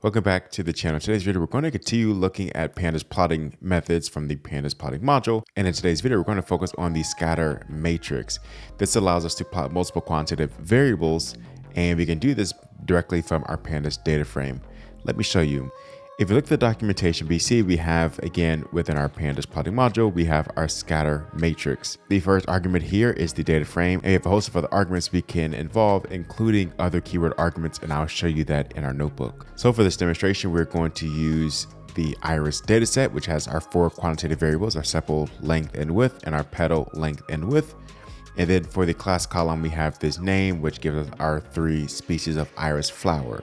Welcome back to the channel. In today's video, we're going to continue looking at Pandas plotting methods from the Pandas plotting module. And in today's video, we're going to focus on the scatter matrix. This allows us to plot multiple quantitative variables, and we can do this directly from our Pandas data frame. Let me show you. If you look at the documentation, we see we have, again, within our Pandas plotting module, we have our scatter matrix. The first argument here is the data frame, and we have a host of other arguments we can involve, including other keyword arguments, and I'll show you that in our notebook. So for this demonstration, we're going to use the iris dataset, which has our 4 quantitative variables, our sepal length and width, and our petal length and width. And then for the class column, we have this name, which gives us our 3 species of iris flower.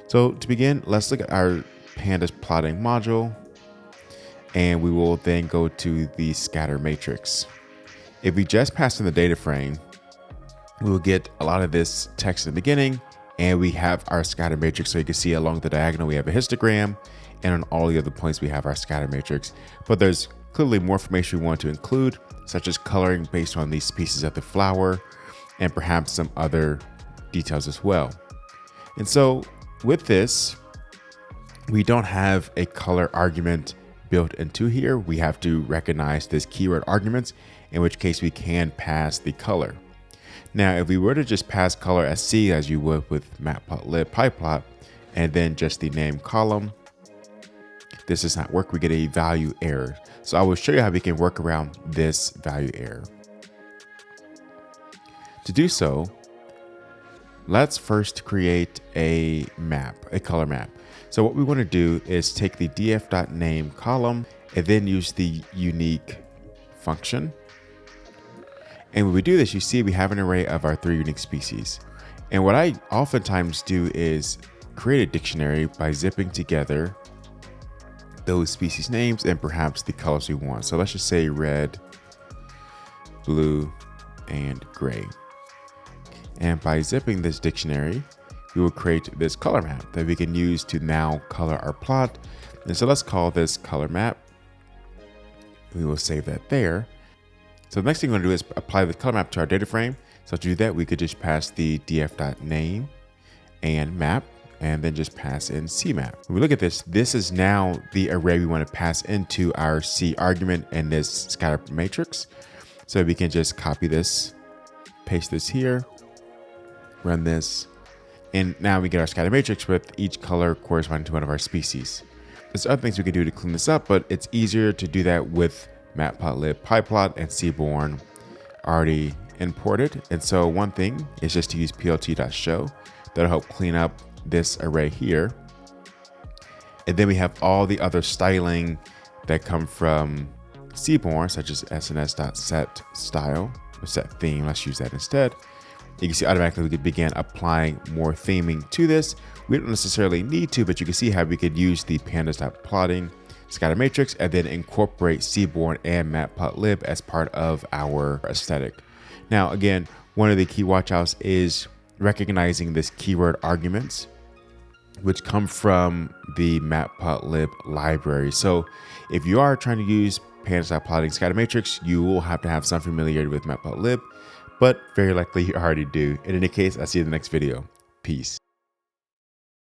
So to begin, let's look at our Pandas plotting module, and we will then go to the scatter matrix. If we just pass in the data frame, we will get a lot of this text in the beginning, and we have our scatter matrix. So you can see along the diagonal, we have a histogram, and on all the other points, we have our scatter matrix. But there's clearly more information we want to include, such as coloring based on these species of the flower, and perhaps some other details as well. And so with this, we don't have a color argument built into here. We have to recognize this keyword arguments, in which case we can pass the color. Now, if we were to just pass color as C, as you would with matplotlib pyplot, and then just the name column, this does not work. We get a value error. So I will show you how we can work around this value error. To do so, let's first create a map, a color map. So what we want to do is take the df.name column and then use the unique function. And when we do this, you see we have an array of our 3 unique species. And what I oftentimes do is create a dictionary by zipping together those species names and perhaps the colors we want. So let's just say red, blue, and gray. And by zipping this dictionary, we will create this color map that we can use to now color our plot. And so let's call this color map. We will save that there. So the next thing we're going to do is apply the color map to our data frame. So to do that, we could just pass the df.name and map, and then just pass in CMap. When we look at this, this is now the array we want to pass into our C argument in this scatter matrix. So we can just copy this, paste this here, run this, and now we get our scatter matrix with each color corresponding to one of our species. There's other things we can do to clean this up, but it's easier to do that with matplotlib pyplot and seaborn already imported. And so one thing is just to use plt.show. That'll help clean up this array here. And then we have all the other styling that come from seaborn, such as sns.set style or set theme. Let's use that instead. You can see automatically we could begin applying more theming to this. We don't necessarily need to, but you can see how we could use the pandas.plotting scatter matrix and then incorporate seaborn and matplotlib as part of our aesthetic. Now, again, one of the key watchouts is recognizing this keyword arguments, which come from the matplotlib library. So if you are trying to use pandas.plotting scatter matrix, you will have to have some familiarity with matplotlib, but very likely you already do. In any case, I'll see you in the next video. Peace.